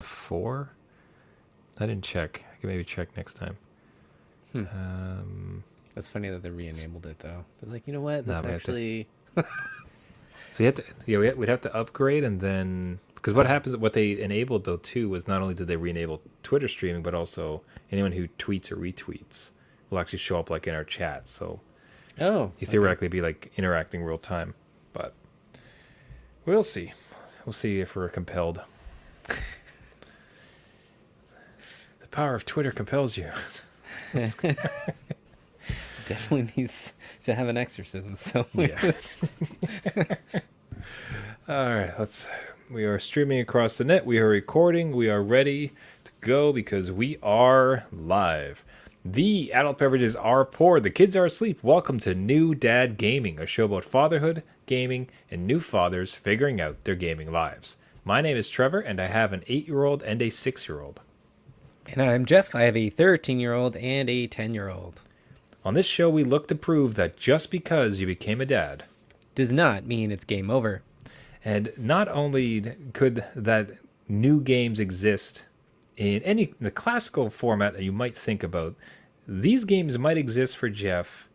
4? I didn't check. I can maybe check next time. Hmm. That's funny that they re-enabled it though. They're like, you know what? No, This actually. So you have to, we'd have to upgrade, and then because what they enabled though too was not only did they re-enable Twitter streaming, but also anyone who tweets or retweets will actually show up like in our chat. So Oh, you okay. theoretically be like interacting real time, but we'll see. We'll see if we're compelled. The power of Twitter compels you. Definitely needs to have an exorcism. So Yeah. All right, we are streaming across the net. We are recording. We are ready to go because we are live. The adult beverages are poured. The kids are asleep. Welcome to New Dad Gaming, a show about fatherhood, gaming, and new fathers figuring out their gaming lives. My name is Trevor, and I have an 8-year-old and a 6-year-old. And I'm Jeff. I have a 13-year-old and a 10-year-old. On this show, we look to prove that just because you became a dad, Does not mean it's game over. and not only could that new games exist in the classical format that you might think about, these games might exist for Jeff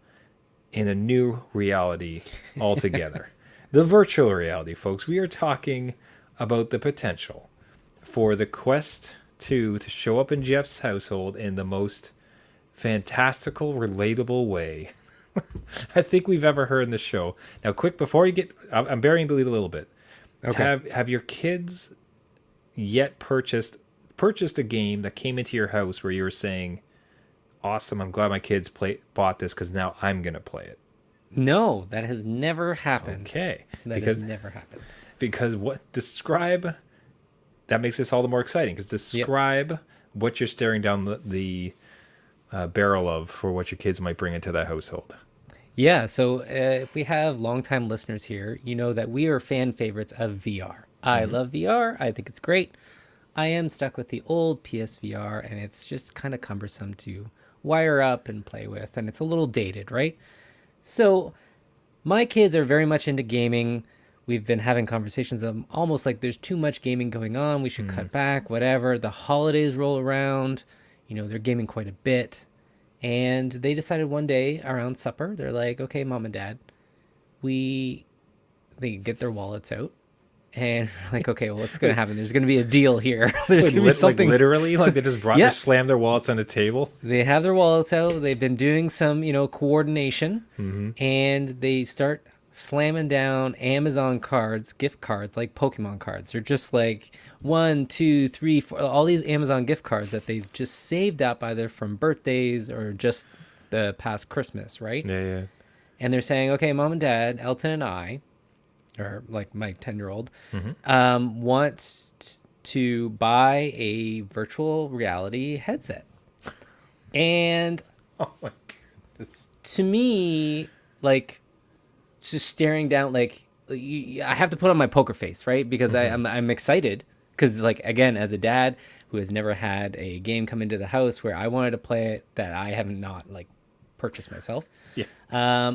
in a new reality altogether. The virtual reality, folks. We are talking about the potential for the Quest 2 to show up in Jeff's household in the most fantastical, relatable way I think we've ever heard in the show. Now, quick, before you get, I'm burying the lead a little bit. Okay. Have your kids yet purchased a game that came into your house where you were saying, "Awesome! I'm glad my kids bought this because now I'm gonna play it." No, that has never happened. Okay, That has never happened. because what describe that makes this all the more exciting because Yep. describe what you're staring down the barrel of for what your kids might bring into that household. Yeah, so if we have longtime listeners here, you know that we are fan favorites of VR. I love VR. I think it's great. I am stuck with the old PSVR, and it's just kind of cumbersome to wire up and play with, and it's a little dated, right? So my kids are very much into gaming. We've been having conversations of almost like there's too much gaming going on. We should cut back, whatever. The holidays roll around. You know, they're gaming quite a bit. And they decided one day around supper, they're like, okay, mom and dad, they get their wallets out. And we're like, okay, well, what's going to happen? There's going to be a deal here. There's going to be something. Like literally, like they just brought Yeah. they slammed their wallets on the table. They have their wallets out. They've been doing some, coordination, and they start slamming down Amazon cards, gift cards, like Pokemon cards. They're just like 1, 2, 3, 4, all these Amazon gift cards that they've just saved up either from birthdays or just the past Christmas, right? Yeah. And they're saying, okay, mom and dad, Elton and I, or like my 10-year-old, want to buy a virtual reality headset. And Oh my goodness. to me, like, just staring down, like, I have to put on my poker face, right? Because I'm excited. Because, like, again, as a dad who has never had a game come into the house where I wanted to play it that I have not, like, purchased myself, Yeah.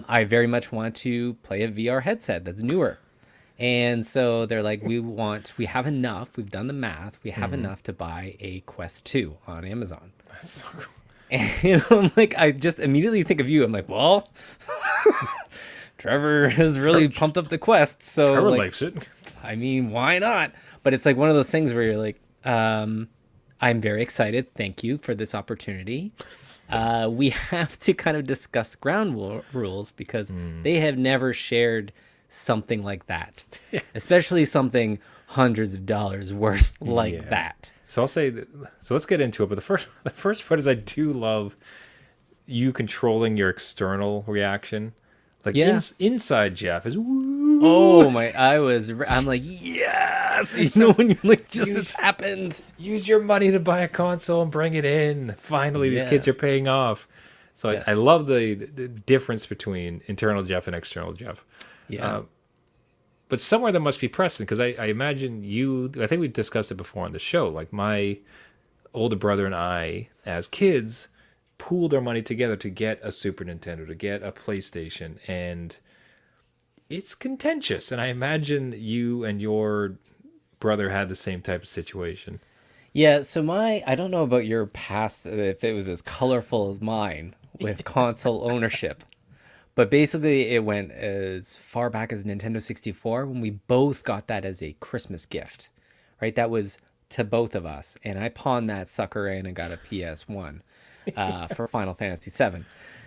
I very much want to play a VR headset that's newer. And so they're like, we have enough. We've done the math. We have enough to buy a Quest 2 on Amazon. That's so cool. And I'm like, I just immediately think of you. I'm like, well, Trevor has really pumped up the Quest. So, Trevor like, likes it. I mean, why not? But it's like one of those things where you're like, I'm very excited. Thank you for this opportunity. We have to kind of discuss ground rules because they have never shared something like that, especially something hundreds of dollars worth like Yeah. that. So I'll say that, so let's get into it. But the first part is I do love you controlling your external reaction. Like Yeah. inside Jeff is woo. Oh my! I'm like, yes. You know when you're like, it's happened. Use your money to buy a console and bring it in. Finally, these Yeah. kids are paying off. So Yeah. I love the difference between internal Jeff and external Jeff. Yeah. But somewhere there must be precedent because I imagine I think we discussed it before on the show. Like my older brother and I, as kids, pooled our money together to get a Super Nintendo, to get a PlayStation, and it's contentious. And I imagine you and your brother had the same type of situation. Yeah, so I don't know about your past, if it was as colorful as mine with console ownership, but basically it went as far back as Nintendo 64 when we both got that as a Christmas gift, right? That was to both of us. And I pawned that sucker in and got a PS1 for Final Fantasy VII.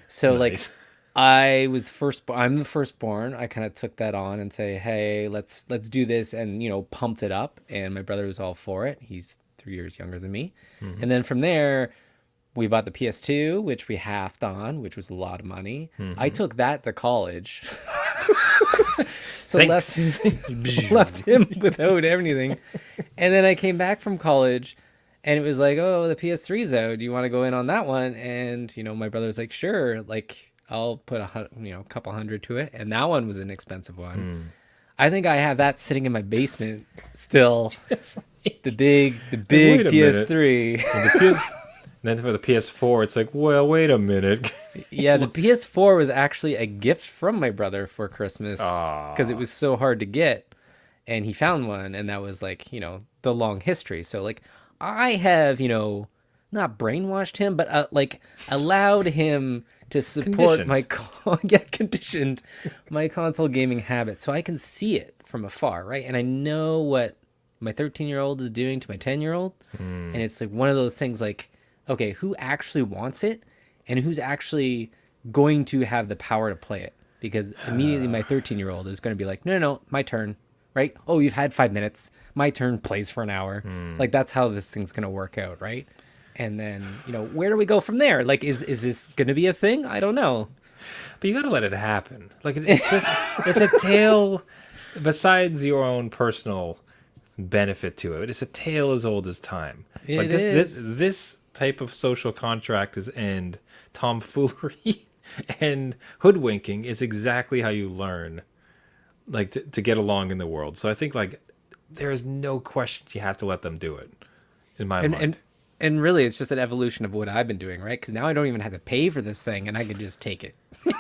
So like Nice. I'm the firstborn. I kind of took that on and say, "Hey, let's do this," and pumped it up. And my brother was all for it. He's 3 years younger than me. Hmm. And then from there, we bought the PS2, which we halved on, which was a lot of money. I Hmm. took that to college, so Thanks. left him without anything. And then I came back from college, and it was like, "Oh, the PS3's out. Do you want to go in on that one?" And my brother was like, "Sure." Like, I'll put a couple hundred to it. And that one was an expensive one. Hmm. I think I have that sitting in my basement still. It's like, The like, big wait a minute. PS3. And then for the PS4, it's like, well, wait a minute. Yeah, the PS4 was actually a gift from my brother for Christmas because it Ah. was so hard to get. And he found one, and that was like, the long history. So, like, I have, not brainwashed him, but like allowed him to support Conditioned. yeah, conditioned my console gaming habit. So I can see it from afar, right? And I know what my 13-year-old is doing to my 10-year-old. Hmm. And it's like one of those things like, okay, who actually wants it and who's actually going to have the power to play it? Because immediately my 13-year-old is going to be like, no, no, no, my turn, right? Oh, you've had 5 minutes. My turn plays for an hour. Like that's how this thing's going to work out, right? And then, where do we go from there? Like, is this going to be a thing? I don't know. But you got to let it happen. Like it's just it's a tale. Besides your own personal benefit to it, it's a tale as old as time. Like It this is. this type of social contract is and tomfoolery and hoodwinking is exactly how you learn like to get along in the world. So I think like there is no question you have to let them do it in my And mind. and and really, it's just an evolution of what I've been doing, right? Because now I don't even have to pay for this thing, and I can just take it.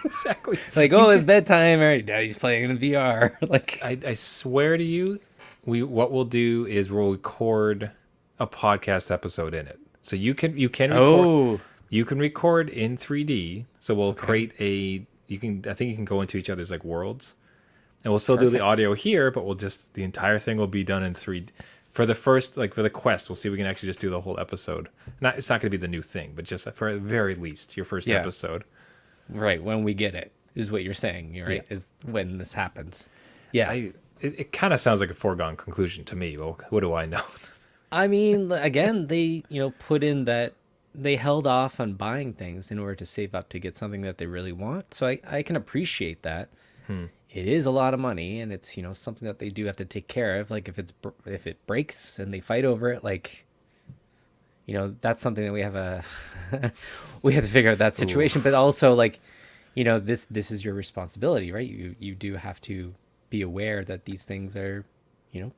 Exactly. Like, You oh, it's can, bedtime. All right, Daddy's playing in VR. Like, I swear to you, what we'll do is we'll record a podcast episode in it. So you can record oh, in 3D. So we'll okay, create a you can I think you can go into each other's like worlds. And we'll still do the perfect. audio here, but we'll just the entire thing will be done in 3D. For the first like for the quest, we'll see if we can actually just do the whole episode. Not it's not going to be the new thing, but just for the very least your first Yeah, episode. right. When we get it, is what you're saying. You're Yeah. right. Is when this happens. Yeah. It kind of sounds like a foregone conclusion to me. Well, what do I know? I mean, again, they put in that they held off on buying things in order to save up to get something that they really want. So I can appreciate that. Hmm. It is a lot of money, and it's something that they do have to take care of. Like if it breaks and they fight over it, like that's something that we have we have to figure out that Ooh. situation. But also like this is your responsibility, right? You do have to be aware that these things are you know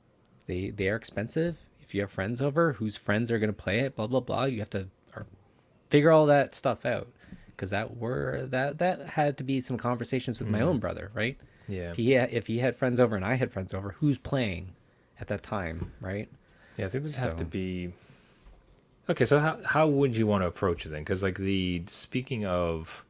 they are expensive. If you have friends over, whose friends are going to play it, blah blah blah, you have to figure all that stuff out because that had to be some conversations with my Hmm. own brother, right? Yeah. If he had friends over and I had friends over, who's playing at that time, right? Yeah, I think there'd have to So be. Okay, so how would you want to approach it then? Because like the speaking of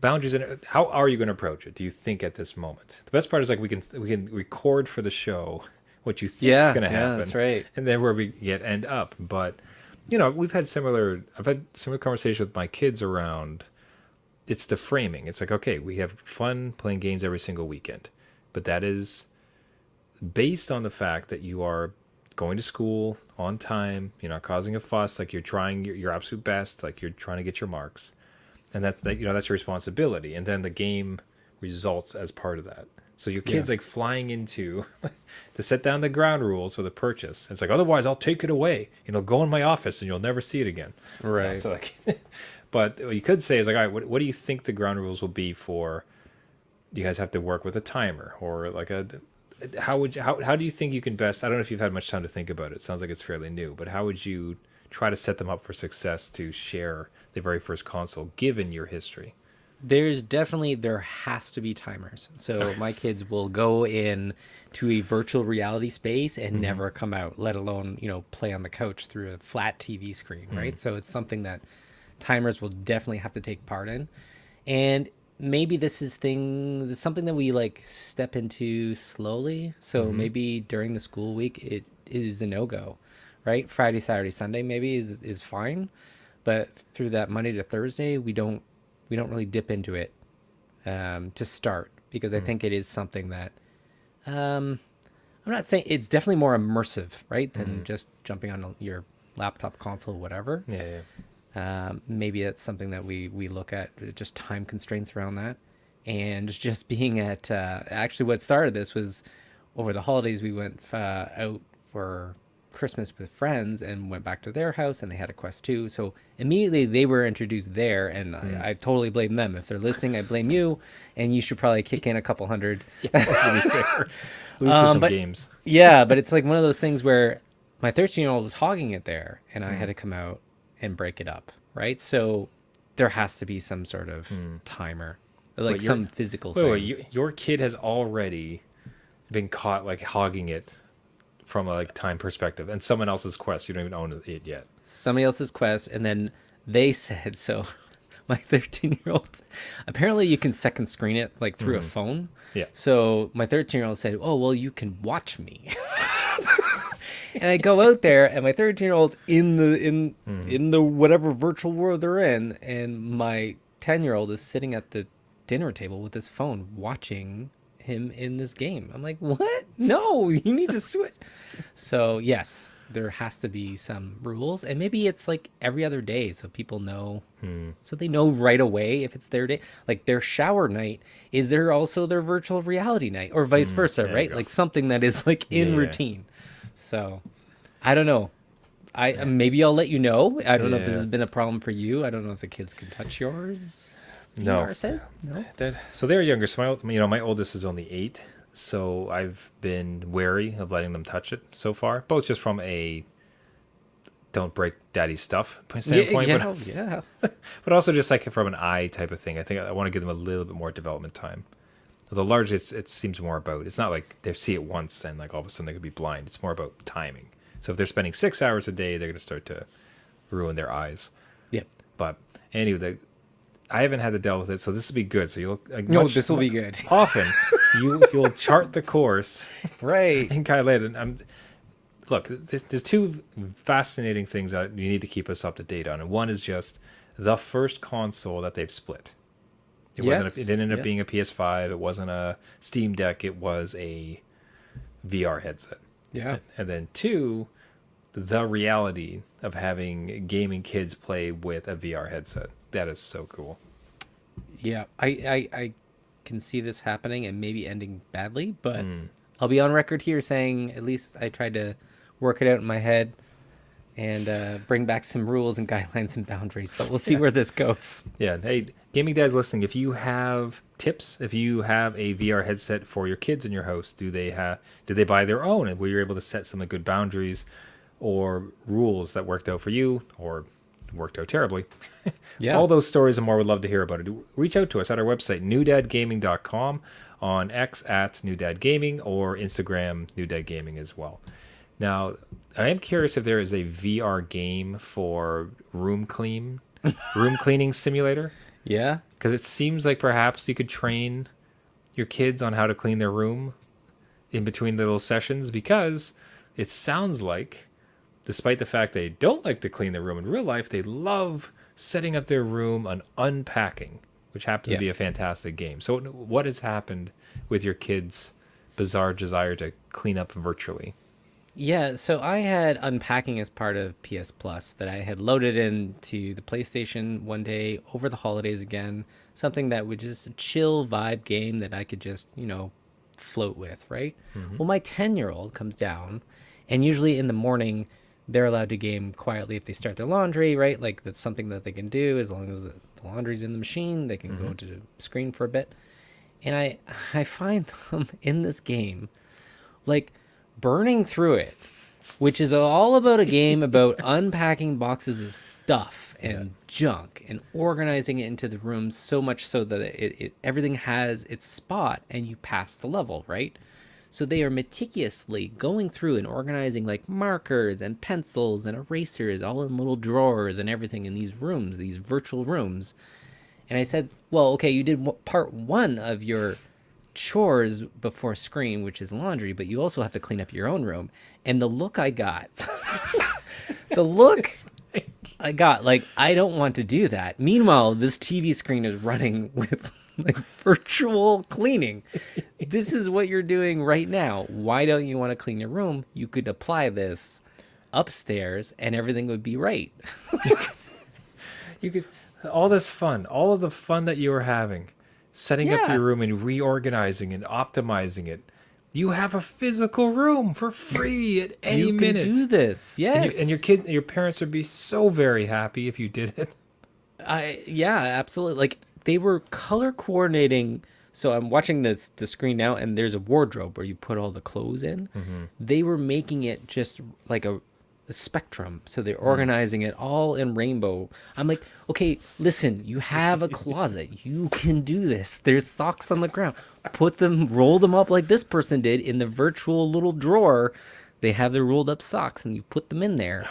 boundaries, and how are you going to approach it? Do you think at this moment? The best part is like we can record for the show what you think is yeah, going to yeah, happen, that's right. and then where we get end up. But I've had similar conversations with my kids around. It's the framing. It's like okay, we have fun playing games every single weekend, but that is based on the fact that you are going to school on time, you're not causing a fuss, like you're trying your absolute best, like you're trying to get your marks, and that that's your responsibility. And then the game results as part of that. So your Yeah, kid's like flying into to set down the ground rules for the purchase. It's like otherwise I'll take it away. Go in my office and you'll never see it again. right. So like, but what you could say is like, all right, what do you think the ground rules will be for? You guys have to work with a timer or like a how do you think you can best I don't know if you've had much time to think about it. It sounds like it's fairly new, but how would you try to set them up for success to share the very first console given your history? there has to be timers. So my kids will go in to a virtual reality space and never come out, let alone, play on the couch through a flat TV screen, right? So it's something that timers will definitely have to take part in. And maybe this is something that we like step into slowly. So maybe during the school week it is a no-go, right? Friday, Saturday, Sunday maybe is fine, but through that Monday to Thursday we don't really dip into it to start, because I think it is something that I'm not saying it's definitely more immersive, right, than just jumping on your laptop, console, whatever. Maybe it's something that we look at, just time constraints around that, and just being at actually what started this was over the holidays we went out for Christmas with friends and went back to their house, and they had a Quest 2. So immediately they were introduced there, and I totally blame them. If they're listening, I blame you, and you should probably kick in a couple hundred. To be fair. At least for some But games. yeah, but it's like one of those things where my 13-year-old was hogging it there, and I had to come out and break it up, right? So there has to be some sort of timer, like Wait, some physical Wait, thing. your kid has already been caught like hogging it from a like time perspective, and someone else's Quest. You don't even own it yet. Somebody else's Quest, and then they said, so my 13-year-old, apparently you can second screen it like through a phone. Yeah. So my 13-year-old said, oh, well, you can watch me. And I go out there, and my 13-year-old's in the whatever virtual world they're in, and my 10-year-old is sitting at the dinner table with his phone watching him in this game. I'm like, what? No, you need to switch. So yes, there has to be some rules, and maybe it's like every other day, so people know, so they know right away if it's their day. Like their shower night is there also their virtual reality night, or vice versa, there you right? go. Like something that is like in Yeah. routine. So I don't know. Maybe I'll let you know. I don't know if this Yeah. has been a problem for you. I don't know if the kids can touch yours. No. VR set? No. So they're younger. So my oldest is only 8. So I've been wary of letting them touch it so far, both just from a don't break daddy's stuff standpoint, Yeah. but also just like from an eye type of thing. I think I want to give them a little bit more development time. Although largely it seems more about, it's not like they see it once and like all of a sudden they could be blind. It's more about timing. So if they're spending 6 hours a day, they're going to start to ruin their eyes. Yep. But anyway, I haven't had to deal with it, so this will be good. So you'll like, No, this will be good. Often you'll chart the course Right. and kind of let it. Look, there's two fascinating things that you need to keep us up to date on, and one is just the first console that they've split. It Yes, it didn't end up yeah. being a PS5. It wasn't a Steam Deck. It was a VR headset. Yeah. And then two, the reality of having gaming kids play with a VR headset. That is so cool. Yeah. I can see this happening and maybe ending badly, but I'll be on record here saying at least I tried to work it out in my head and bring back some rules and guidelines and boundaries, but we'll see where this goes. Yeah. Hey, gaming dads listening, if you have tips, if you have a VR headset for your kids in your house, did they buy their own, and were you able to set some good boundaries or rules that worked out for you or worked out terribly? Yeah. All those stories and more, would love to hear about it. Reach out to us at our website, newdadgaming.com, on X at newdadgaming, or Instagram newdadgaming as well. Now, I am curious if there is a VR game for room cleaning simulator, Yeah. because it seems like perhaps you could train your kids on how to clean their room in between little sessions, because it sounds like, despite the fact they don't like to clean their room in real life, they love setting up their room and unpacking, which happens Yeah. to be a fantastic game. So what has happened with your kids' bizarre desire to clean up virtually? Yeah, so I had unpacking as part of PS Plus that I had loaded into the PlayStation one day over the holidays again, something that would just a chill vibe game that I could just, float with, right? Well, my 10-year-old comes down, and usually in the morning they're allowed to game quietly if they start their laundry, right? Like that's something that they can do as long as the laundry's in the machine, they can go to the screen for a bit. And I find them in this game like burning through it which is all about a game about unpacking boxes of stuff and junk and organizing it into the rooms so much so that everything has its spot and you pass the level, right? So they are meticulously going through and organizing like markers and pencils and erasers all in little drawers and everything in these rooms, these virtual rooms. And I said, well, okay, you did part one of your chores before screen, which is laundry, but you also have to clean up your own room. And the look I got, the look I got, like, I don't want to do that. Meanwhile, this TV screen is running with like virtual cleaning. This is what you're doing right now. Why don't you want to clean your room? You could apply this upstairs and everything would be right. You could all this fun, all of the fun that you were having, setting up Yeah. your room and reorganizing and optimizing it. You have a physical room for free at any You can minute. do this. Yes. And your parents would be so very happy if you did it. Yeah, absolutely. Like they were color coordinating. So I'm watching the screen now, and there's a wardrobe where you put all the clothes in. They were making it just like a spectrum. So they're organizing it all in rainbow. I'm like, okay, listen, you have a closet. You can do this. There's socks on the ground. Put them, roll them up like this person did in the virtual little drawer. They have their rolled up socks, and you put them in there,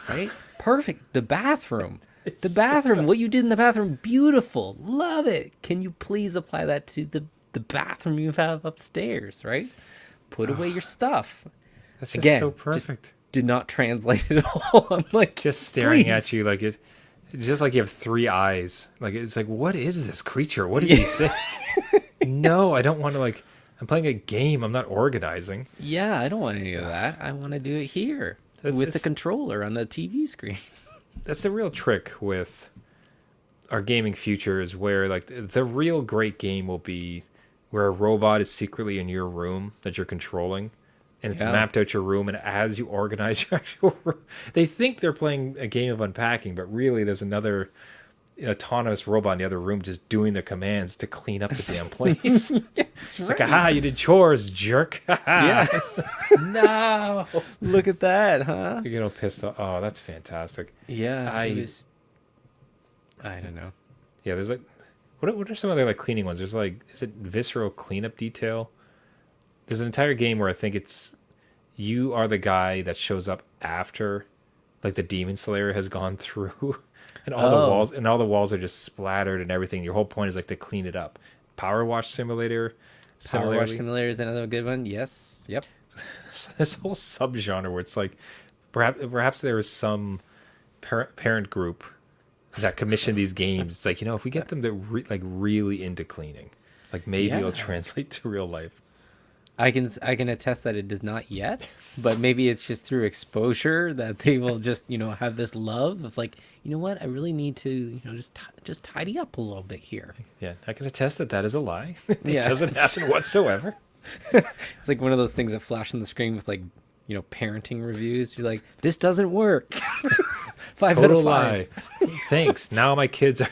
right? Perfect. The bathroom. The bathroom, what you did in the bathroom, beautiful. Love it. Can you please apply that to the bathroom you have upstairs, right? Put away your stuff. That's just Again, so just perfect. did not translate at all. I'm like, Just staring at please. you like it, just like you have three eyes. Like it's like, what is this creature? What is he saying? No, I don't want to. Like, I'm playing a game. I'm not organizing. Yeah, I don't want any of that. I want to do it here with the it's- controller on the TV screen. That's the real trick with our gaming future is where like the real great game will be where a robot is secretly in your room that you're controlling and it's Yeah. mapped out your room, and as you organize your actual room, they think they're playing a game of unpacking, but really there's another autonomous robot in the other room just doing the commands to clean up the damn place. It's like, aha, you did chores, jerk. Yeah. No. Look at that, huh? You're getting all pissed off. Oh, that's fantastic. Yeah, I- I don't know. Yeah, there's like, what are some other like cleaning ones? There's like, is it Visceral Cleanup Detail? There's an entire game where I think it's you are the guy that shows up after, like the Demon Slayer has gone through, and all the Oh. walls are just splattered and everything. Your whole point is like to clean it up. Power Wash Simulator, Power Wash similarly, Simulator is another good one. Yes. Yep. this whole subgenre where it's like, perhaps there is some parent group that commission these games. It's like, if we get them to like really into cleaning, like maybe it'll Yeah. translate to real life. I can attest that it does not yet, but maybe it's just through exposure that they will just have this love of like, you know what, I really need to just tidy up a little bit here. Yeah, I can attest that that is a lie. It Yeah. doesn't happen whatsoever. It's like one of those things that flash on the screen with like parenting reviews. You're like, this doesn't work. 5 out Total of 5. lie. Thanks. Now my kids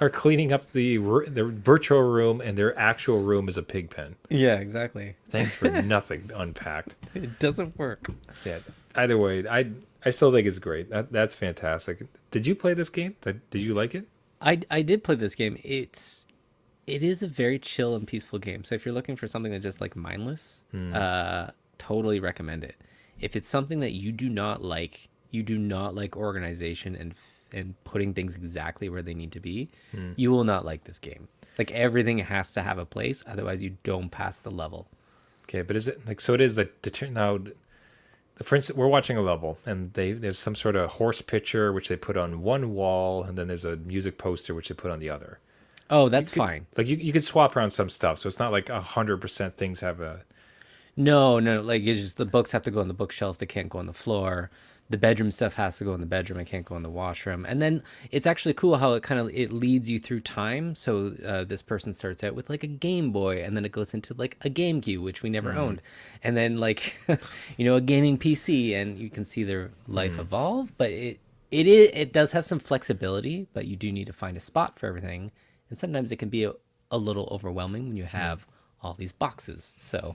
are cleaning up the virtual room, and their actual room is a pig pen. Yeah, exactly. Thanks for nothing unpacked. It doesn't work. Yeah. Either way, I still think it's great. That's fantastic. Did you play this game? Did you like it? I did play this game. It is a very chill and peaceful game. So if you're looking for something that's just like mindless, totally recommend it. If it's something that you do not like organization and putting things exactly where they need to be, you will not like this game. Like everything has to have a place, otherwise you don't pass the level. Okay, but is it like so? It is like now. For instance, we're watching a level, and there's some sort of horse picture which they put on one wall, and then there's a music poster which they put on the other. Oh, that's Could- fine. Like you could swap around some stuff, so it's not like 100% things have a. No, like it's just the books have to go on the bookshelf. They can't go on the floor. The bedroom stuff has to go in the bedroom. It can't go in the washroom. And then it's actually cool how it leads you through time. So this person starts out with like a Game Boy, and then it goes into like a GameCube, which we never owned, and then like a gaming PC, and you can see their life evolve. But it does have some flexibility, but you do need to find a spot for everything, and sometimes it can be a little overwhelming when you have all these boxes. So.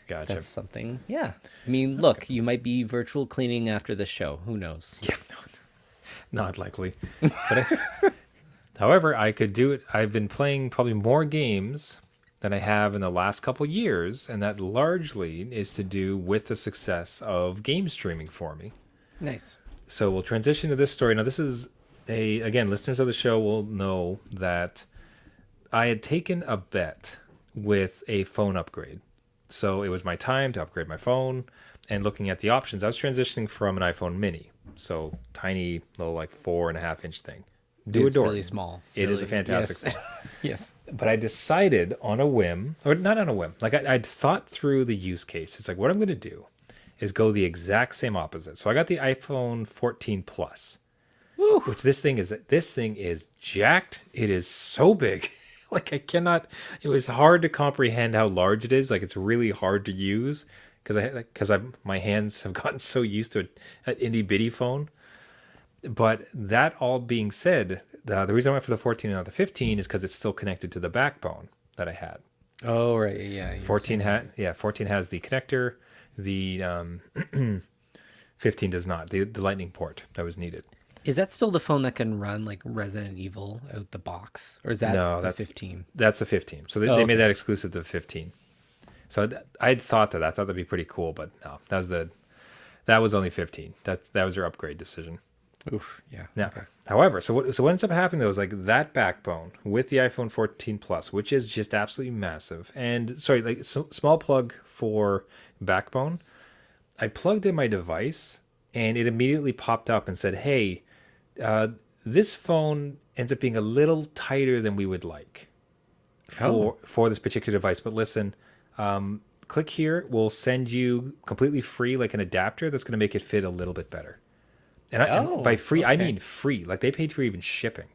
Gotcha. That's something. Yeah. I mean, look, you might be virtual cleaning after the show. Who knows? Yeah, not likely. However, I could do it. I've been playing probably more games than I have in the last couple years, and that largely is to do with the success of game streaming for me. Nice. So we'll transition to this story. Now, this is again, listeners of the show will know that I had taken a bet with a phone upgrade. So it was my time to upgrade my phone, and looking at the options, I was transitioning from an iPhone mini. So tiny little like 4.5-inch thing. Do It's adore. really small. It is a really. fantastic Yes. phone. Yes. But I decided on a whim, or not on a whim, like I'd thought through the use case. It's like, what I'm going to do is go the exact same opposite. So I got the iPhone 14 Plus, which this thing is jacked. It is so big. Like I cannot, it was hard to comprehend how large it is. Like it's really hard to use because my hands have gotten so used to an itty bitty phone. But that all being said, the reason I went for the 14 and not the 15 is because it's still connected to the backbone that I had. Oh, right. Yeah. 14 has the connector. The 15 does not. The lightning port that was needed. Is that still the phone that can run like Resident Evil out the box? Or is that No, the that's 15? That's the 15. So they Oh, made okay. that exclusive to the 15. So I'd thought that. I thought that'd be pretty cool, but no, that was only 15. That was your upgrade decision. Oof. Yeah. Yeah. Okay. However, so what ends up happening though is like that backbone with the iPhone 14 Plus, which is just absolutely massive. And sorry, like small plug for backbone. I plugged in my device and it immediately popped up and said, "Hey, this phone ends up being a little tighter than we would like for this particular device. But listen, click here. We'll send you completely free like an adapter that's going to make it fit a little bit better." And by free, I okay. mean free. Like they paid for even shipping.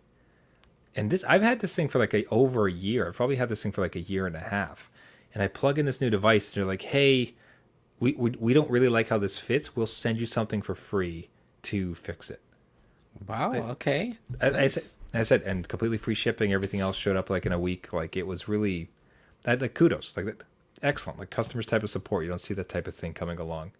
And I've had this thing for like over a year. I've probably had this thing for like a year and a half. And I plug in this new device, and they're like, "Hey, we don't really like how this fits. We'll send you something for free to fix it." Wow. Okay. I said, and completely free shipping. Everything else showed up like in a week. Like it was really, like kudos, like that, excellent. Like customers type of support. You don't see that type of thing coming along.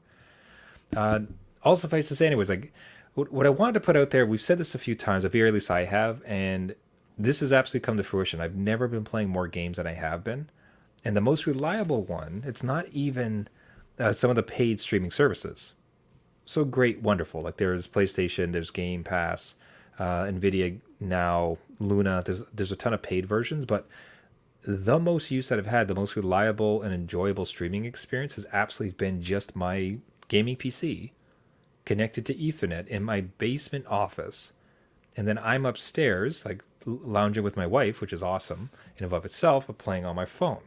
All suffice to say, anyways, like what I wanted to put out there, we've said this a few times, at very least I have, and this has absolutely come to fruition. I've never been playing more games than I have been. And the most reliable one, it's not even some of the paid streaming services. So great, wonderful. Like there's PlayStation, there's Game Pass, Nvidia Now, Luna. There's a ton of paid versions, but the most use that I've had, the most reliable and enjoyable streaming experience has absolutely been just my gaming PC connected to Ethernet in my basement office. And then I'm upstairs, like lounging with my wife, which is awesome in and of itself, but playing on my phone,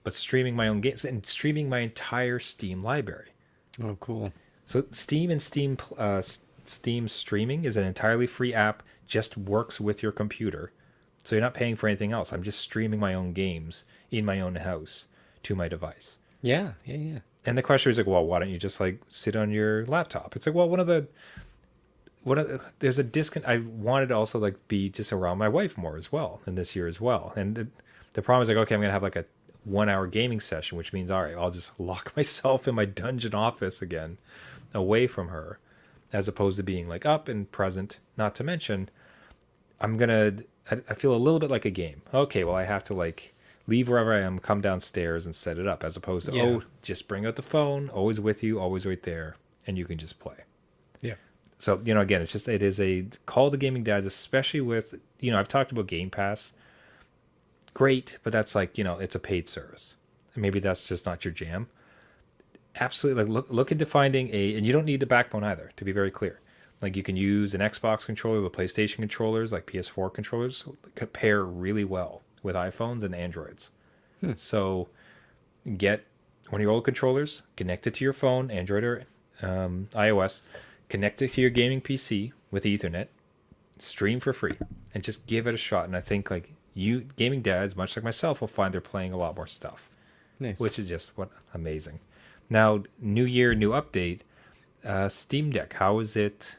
but streaming my own games and streaming my entire Steam library. Oh, cool. So Steam streaming is an entirely free app, just works with your computer. So you're not paying for anything else. I'm just streaming my own games in my own house to my device. Yeah. Yeah. Yeah. And the question is like, well, why don't you just like sit on your laptop? It's like, well, there's a disconnect. I wanted to also like be just around my wife more as well, and this year as well. And the problem is like, okay, I'm gonna have like a 1 hour gaming session, which means all right, I'll just lock myself in my dungeon office again, away from her, as opposed to being like up and present. Not to mention, I feel a little bit like a game. Okay, well, I have to like leave wherever I am, come downstairs and set it up, as opposed to, Yeah. just bring out the phone, always with you, always right there, and you can just play. Yeah. So, again, it is a call to gaming dads, especially with, I've talked about Game Pass. Great, but that's like, it's a paid service. And maybe that's just not your jam. Absolutely. Like look into finding and you don't need the backbone either, to be very clear. Like you can use an Xbox controller, the PlayStation controllers, like PS4 controllers, pair really well with iPhones and Androids. So get one of your old controllers, connect it to your phone, Android or iOS, connect it to your gaming PC with Ethernet, stream for free, and just give it a shot. And I think like you gaming dads, much like myself, will find they're playing a lot more stuff, Nice. which is just amazing. Now, new year, new update. Steam Deck, how is it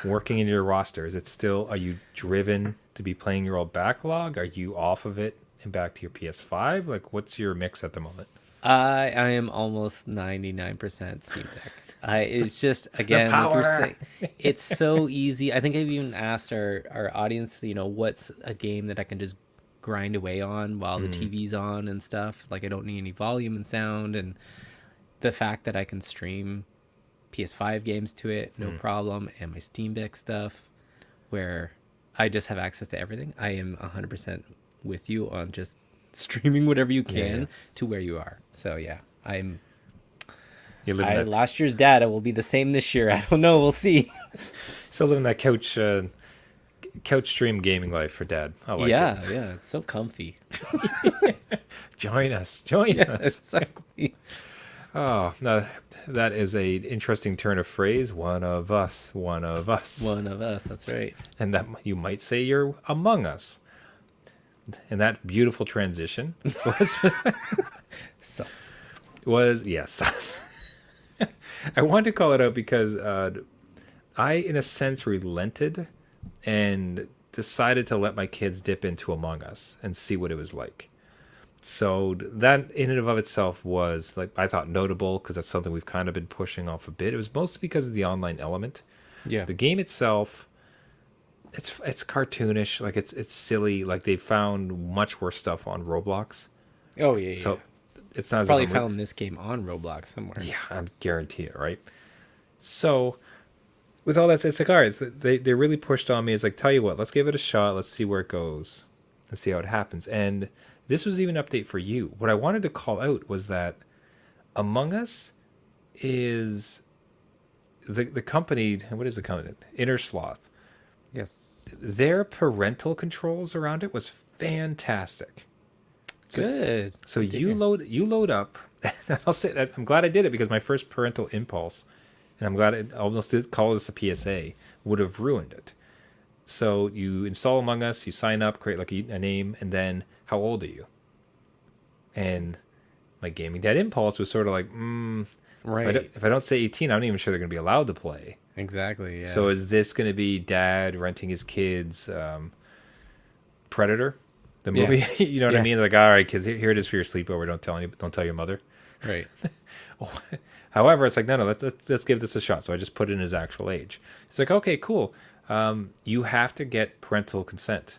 working in your roster? Is it still, are you driven to be playing your old backlog? Are you off of it and back to your PS5? Like, what's your mix at the moment? I am almost 99% Steam Deck. It's just The again like you're power. saying, it's so easy. I think I've even asked our audience, what's a game that I can just grind away on while the Mm, TV's on and stuff. Like I don't need any volume and sound, and the fact that I can stream PS5 games to it, no mm. problem, and my Steam Deck stuff, where I just have access to everything. I am 100% with you on just streaming whatever you Yeah, yeah. can to where you are. So yeah, You live in I that. last year's data will be the same this year. I don't know. We'll see. Still living that couch stream gaming life for dad. I like it. Yeah, yeah. It's so comfy. Join us. Join Yeah, us. exactly. Oh, no, that is a interesting turn of phrase. One of us. One of us. One of us. That's right. And that you might say you're among us. And that beautiful transition was Sus. was yes. I wanted to call it out because I, in a sense, relented and decided to let my kids dip into Among Us and see what it was like. So that in and of itself was like I thought notable because that's something we've kind of been pushing off a bit. It was mostly because of the online element. Yeah. The game itself, it's cartoonish, like it's silly. Like they found much worse stuff on Roblox, Oh yeah, yeah. so it's not as if Probably I'm found this game on Roblox somewhere. yeah, I guarantee it, right? So with all that, it's like all right, they really pushed on me. It's like tell you what, let's give it a shot. Let's see where it goes and see how it happens. And this was even an update for you. What I wanted to call out was that Among Us is the company. What is the company? Inner Sloth. Yes. Their parental controls around it was fantastic. So Good. so Good to you hear. load up. I'll say that I'm glad I did it because my first parental impulse, and I'm glad I almost did call this a PSA, would have ruined it. So you install Among Us, you sign up, create like a name, and then how old are you? And my gaming dad impulse was sort of like, Right. if I don't say 18, I'm not even sure they're going to be allowed to play. Exactly. So Yeah. is this going to be dad renting his kids Predator, the Yeah. movie? You know what I Yeah. mean? Like, all right, kids, here it is for your sleepover. Don't tell your mother. Right. However, it's like no, let's give this a shot. So I just put in his actual age. It's like okay, cool. You have to get parental consent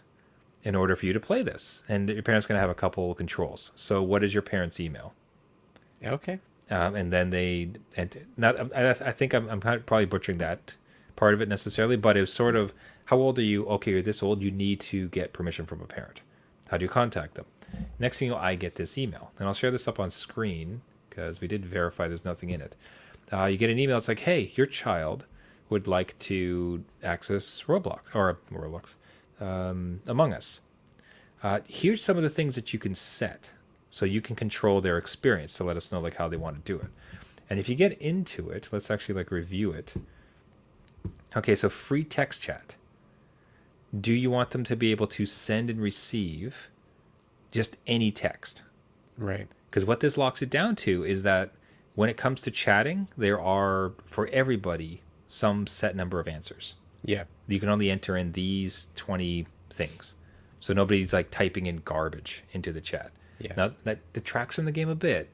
in order for you to play this, and your parents going to have a couple controls. So what is your parents' email? Okay. And then they and not I think I'm kind of probably butchering that part of it necessarily, but it was sort of how old are you? Okay, you're this old. You need to get permission from a parent. How do you contact them? Next thing you know, I get this email, and I'll share this up on screen because we did verify there's nothing in it. You get an email. It's like, hey, your child would like to access Roblox, Among Us. Here's some of the things that you can set so you can control their experience to let us know like how they want to do it. And if you get into it, let's actually like review it. Okay, so free text chat. Do you want them to be able to send and receive just any text? Right. Because what this locks it down to is that when it comes to chatting, there are for everybody some set number of answers. Yeah. You can only enter in these 20 things. So nobody's like typing in garbage into the chat. Yeah. Now that detracts from the game a bit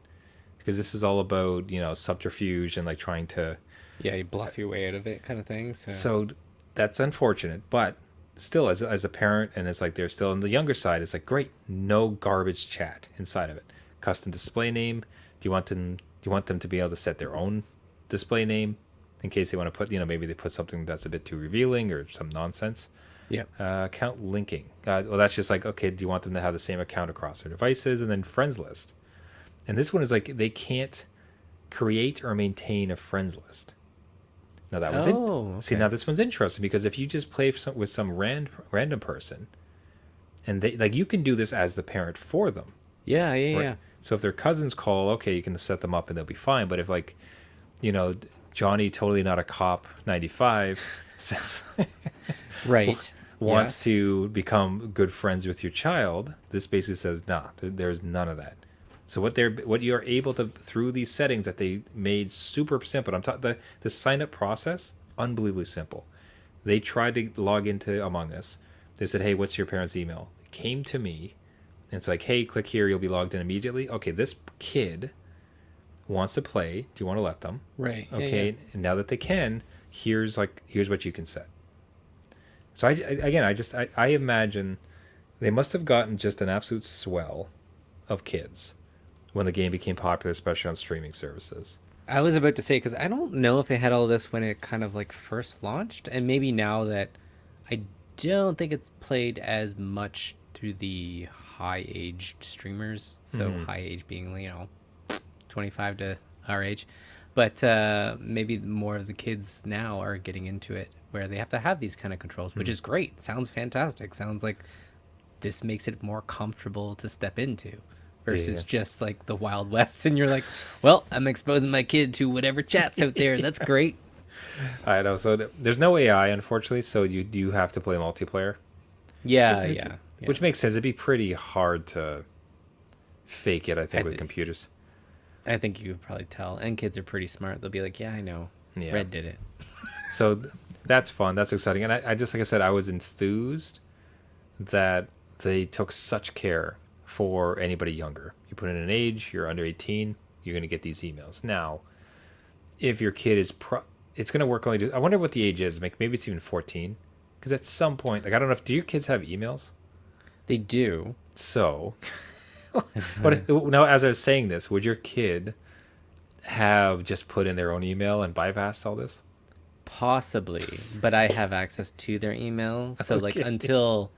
because this is all about, subterfuge and like trying to. Yeah. You bluff your way out of it, kind of thing. So. So that's unfortunate, but still as a parent and it's like they're still on the younger side, it's like great, no garbage chat inside of it. Custom display name. Do you want them to be able to set their own display name in case they want to put, maybe they put something that's a bit too revealing or some nonsense. Yeah. Account linking. Well, that's just like, okay, do you want them to have the same account across their devices? And then friends list. And this one is like they can't create or maintain a friends list. Now that was it. Oh. See, Okay. now this one's interesting because if you just play with some random person, and they like you can do this as the parent for them, Yeah. Yeah. right? Yeah. So if their cousins call, okay, you can set them up and they'll be fine. But if like, you know, Johnny, totally not a cop, 95, says Right. wants Yes. to become good friends with your child, this basically says nah, there's none of that. So what you're able to through these settings that they made super simple. I'm talking the sign up process unbelievably simple. They tried to log into Among Us. They said, hey, what's your parents' email? It came to me, And it's like, hey, click here, you'll be logged in immediately. Okay, this kid wants to play. Do you want to let them? Right. Yeah, Okay, yeah. and now that they can, here's what you can set. So I imagine they must have gotten just an absolute swell of kids when the game became popular, especially on streaming services. I was about to say, because I don't know if they had all this when it kind of like first launched, and maybe now that I don't think it's played as much through the high age streamers. So high age being, 25 to our age. But maybe more of the kids now are getting into it where they have to have these kind of controls, which is great. Sounds fantastic. Sounds like this makes it more comfortable to step into versus Yeah. just like the Wild West. And you're like, well, I'm exposing my kid to whatever chat's out there. That's great. I know. So there's no AI, unfortunately. So you do have to play multiplayer, Yeah, Which- yeah. Yeah. which makes sense. It'd be pretty hard to fake it, I think, I with thi- computers. I think you could probably tell. And kids are pretty smart. They'll be like, yeah, I know. Yeah. Red did it. So that's fun. That's exciting. And I just, like I said, I was enthused that they took such care for anybody younger. You put in an age, you're under 18, you're going to get these emails. Now, if your kid is it's going to work only I wonder what the age is. Maybe it's even 14. Because at some point, like, I don't know, do your kids have emails? They do. So, but now, as I was saying this, would your kid have just put in their own email and bypassed all this? Possibly, but I have access to their email. So like Okay. until,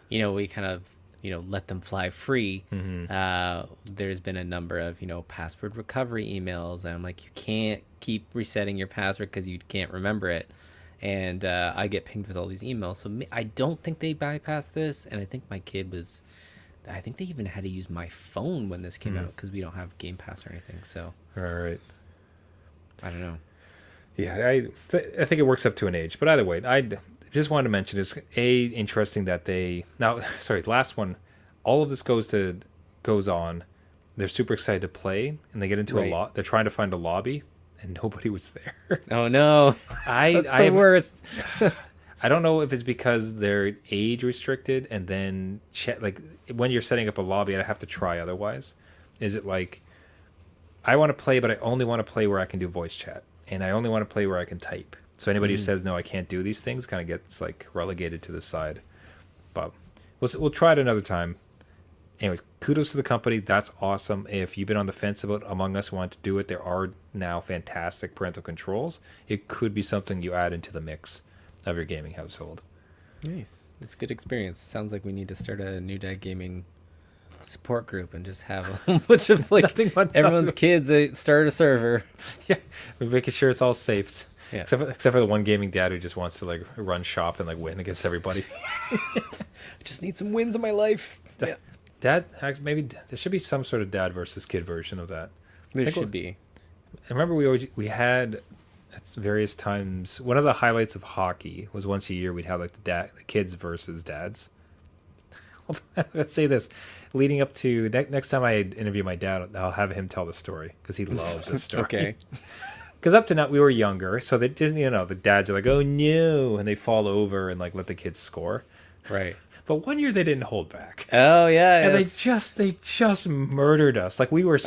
we kind of, let them fly free, Mm-hmm. there's been a number of, password recovery emails. And I'm like, you can't keep resetting your password because you can't remember it. And I get pinged with all these emails. So I don't think they bypassed this. And I think my kid I think they even had to use my phone when this came out because we don't have Game Pass or anything. So All right. I don't know. Yeah, I think it works up to an age. But either way, I just wanted to mention it's interesting that they now sorry, last one, all of this goes on. They're super excited to play, and they get into Right. they're trying to find a lobby, and nobody was there. Oh no, that's the worst. I don't know if it's because they're age restricted, and then like when you're setting up a lobby, I have to try otherwise. Is it like I want to play, but I only want to play where I can do voice chat, and I only want to play where I can type. So anybody who says no, I can't do these things, kind of gets like relegated to the side. But we'll try it another time. Anyways, kudos to the company. That's awesome. If you've been on the fence about Among Us, want to do it, there are now fantastic parental controls. It could be something you add into the mix of your gaming household. Nice. It's a good experience. Sounds like we need to start a New Dad Gaming support group and just have a whole bunch of like Nothing but everyone's kids. They start a server. Yeah, we're making sure it's all safe. Yeah. Except for the one gaming dad who just wants to like run shop and like win against everybody. I just need some wins in my life. Yeah. Dad, maybe there should be some sort of dad versus kid version of that. There think should be. I remember we had at various times, one of the highlights of hockey was once a year we'd have like the kids versus dads. Let's say this, leading up to next time I interview my dad, I'll have him tell the story because he loves this story. Okay. Because up to now we were younger, so they didn't, the dads are like, oh no, and they fall over and like let the kids score. Right. But one year they didn't hold back. Oh yeah. And that's- they just murdered us. Like we were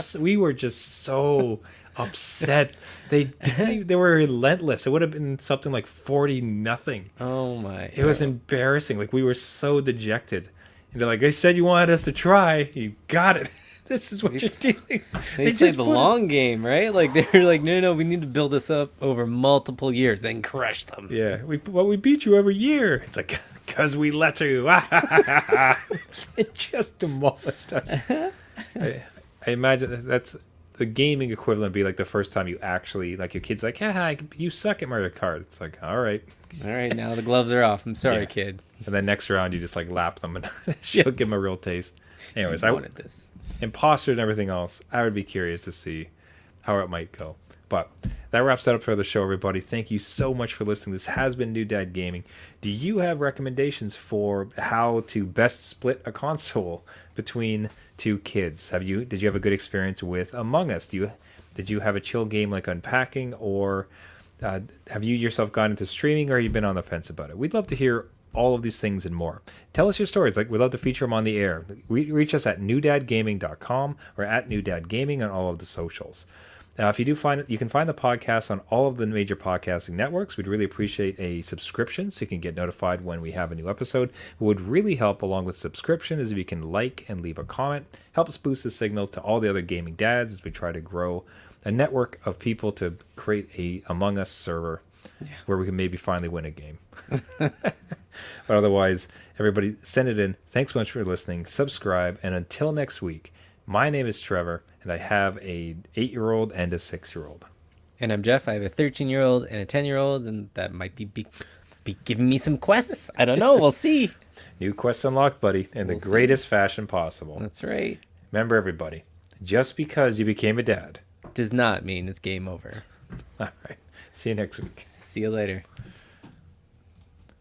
just so upset. They were relentless. It would have been something like 40-0. Oh my. It was embarrassing. Like we were so dejected. And they're like, they said you wanted us to try. You got it. This is what you're doing. They played the put us- long game, right? Like they're like, no, we need to build this up over multiple years, then crush them. Yeah, we beat you every year. It's like because we let you. It just demolished us. I imagine that's the gaming equivalent. Be like the first time you actually like your kid's like, you suck at Mario Kart. It's like, all right, All right, now the gloves are off. I'm sorry, Yeah. kid. and then next round you just like lap them and she'll give them a real taste. Anyways, I wanted this. Imposter and everything else, I would be curious to see how it might go. But that wraps it up for the show, everybody. Thank you so much for listening. This has been New Dad Gaming. Do you have recommendations for how to best split a console between two kids? Did you have a good experience with Among Us? Did you have a chill game like Unpacking, or have you yourself gone into streaming, or have you been on the fence about it? We'd love to hear all of these things and more. Tell us your stories. Like, we'd love to feature them on the air. Reach us at newdadgaming.com or at newdadgaming on all of the socials. If you do find it, you can find the podcast on all of the major podcasting networks. We'd really appreciate a subscription so you can get notified when we have a new episode. What would really help along with subscription is if you can like and leave a comment. Helps boost the signals to all the other gaming dads as we try to grow a network of people to create a Among Us server where we can maybe finally win a game. But otherwise, everybody send it in. Thanks so much for listening. Subscribe. And until next week, my name is Trevor, and I have a 8-year-old and a 6-year-old. And I'm Jeff. I have a 13-year-old and a 10-year-old, and that might be giving me some quests. I don't know. We'll see. New quest unlocked, buddy, in the greatest fashion possible. That's right. Remember, everybody, just because you became a dad Does not mean it's game over. All right. See you next week. See you later.